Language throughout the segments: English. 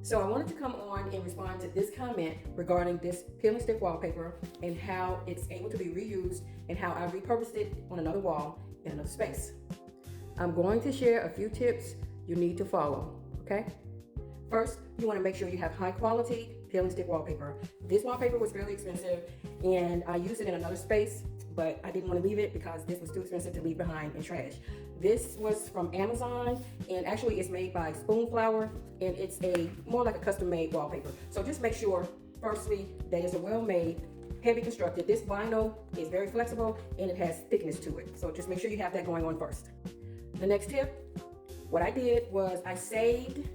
So I wanted to come on and respond to this comment regarding this peel and stick wallpaper and how it's able to be reused and how I repurposed it on another wall in another space. I'm going to share a few tips you need to follow, okay? First, you want to make sure you have high quality peel and stick wallpaper. This wallpaper was fairly expensive and I used it in another space, but I didn't want to leave it because this was too expensive to leave behind in trash. This was from Amazon, and actually it's made by Spoonflower, and it's more like a custom made wallpaper. So just make sure, firstly, that it's a well-made, heavy constructed. This vinyl is very flexible and it has thickness to it. So just make sure you have that going on first. The next tip, what I did was I saved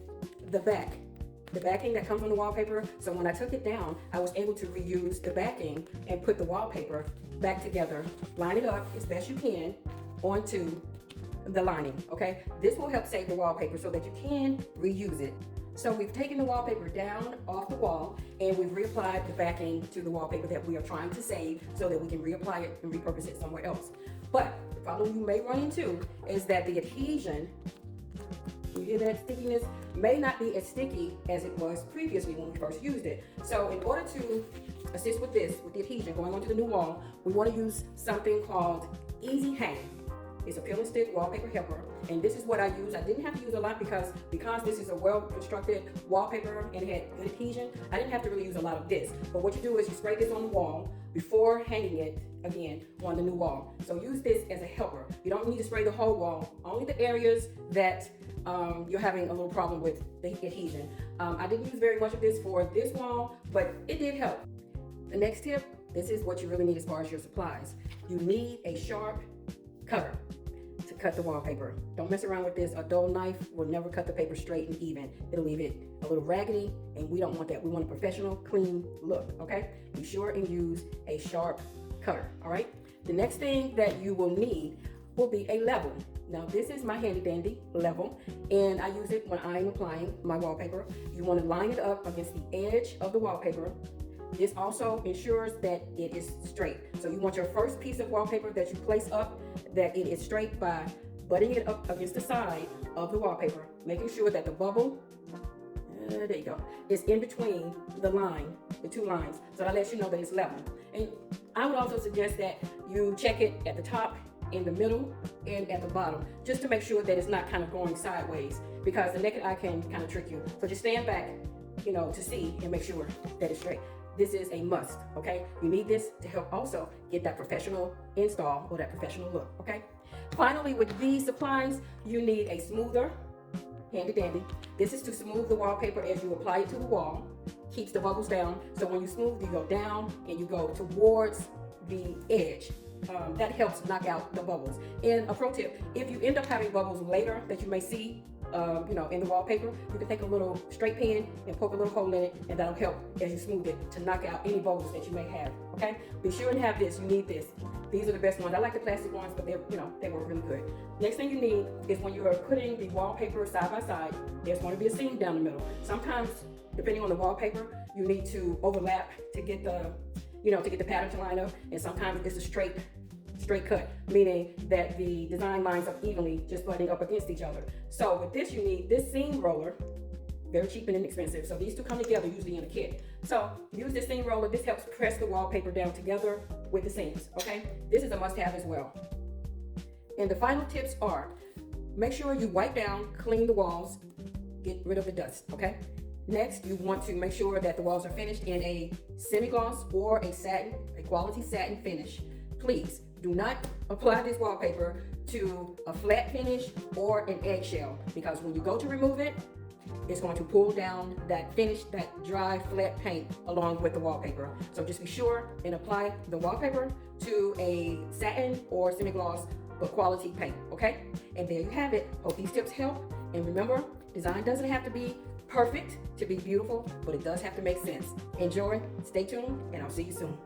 the backing that comes on the wallpaper. So when I took it down, I was able to reuse the backing and put the wallpaper back together, line it up as best you can onto the lining, okay? This will help save the wallpaper so that you can reuse it. So we've taken the wallpaper down off the wall and we've reapplied the backing to the wallpaper that we are trying to save so that we can reapply it and repurpose it somewhere else. But the problem you may run into is that the adhesion, you hear that stickiness, may not be as sticky as it was previously when we first used it. So in order to assist with this, with the adhesion going onto the new wall, we want to use something called Easy Hang. It's a peel and stick wallpaper helper, and this is what I use. I didn't have to use a lot because this is a well-constructed wallpaper and it had good adhesion. I didn't have to really use a lot of this. But what you do is you spray this on the wall before hanging it again on the new wall. So use this as a helper. You don't need to spray the whole wall, only the areas that you're having a little problem with the adhesion. I didn't use very much of this for this wall, but it did help. The next tip, this is what you really need as far as your supplies. You need a sharp cutter to cut the wallpaper. Don't mess around with this. A dull knife will never cut the paper straight and even. It'll leave it a little raggedy, and we don't want that. We want a professional, clean look, okay? Be sure and use a sharp cutter, all right? The next thing that you will need will be a level. Now, this is my handy dandy level, and I use it when I'm applying my wallpaper. You want to line it up against the edge of the wallpaper. This also ensures that it is straight. So you want your first piece of wallpaper that you place up, that it is straight by butting it up against the side of the wallpaper, making sure that the bubble, there you go, is in between the two lines. So that lets you know that it's level. And I would also suggest that you check it at the top, in the middle, and at the bottom, just to make sure that it's not kind of going sideways, because the naked eye can kind of trick you. So just stand back, to see and make sure that it's straight. This is a must, okay? You need this to help also get that professional install or that professional look, okay? Finally, with these supplies, you need a smoother, handy dandy. This is to smooth the wallpaper as you apply it to the wall. Keeps the bubbles down. So when you smooth, you go down and you go towards the edge. That helps knock out the bubbles. And a pro tip, if you end up having bubbles later that you may see, in the wallpaper, you can take a little straight pen and poke a little hole in it, and that'll help as you smooth it to knock out any bubbles that you may have, okay? Be sure and have this. You need this. These are the best ones. I like the plastic ones, but they work really good. Next thing you need is when you are putting the wallpaper side by side, there's going to be a seam down the middle. Sometimes, depending on the wallpaper, you need to overlap to get the pattern to line up, and sometimes it's a straight cut, meaning that the design lines up evenly, just butting up against each other. So with this, you need this seam roller, very cheap and inexpensive. So these two come together usually in a kit. So use this seam roller. This helps press the wallpaper down together with the seams, okay? This is a must-have as well. And the final tips are, make sure you wipe down, clean the walls, get rid of the dust, okay? Next, you want to make sure that the walls are finished in a semi-gloss or a quality satin finish. Please do not apply this wallpaper to a flat finish or an eggshell, because when you go to remove it, it's going to pull down that finish, that dry, flat paint along with the wallpaper. So just be sure and apply the wallpaper to a satin or semi-gloss but quality paint, okay? And there you have it. Hope these tips help. And remember, design doesn't have to be perfect to be beautiful, but it does have to make sense. Enjoy, stay tuned, and I'll see you soon.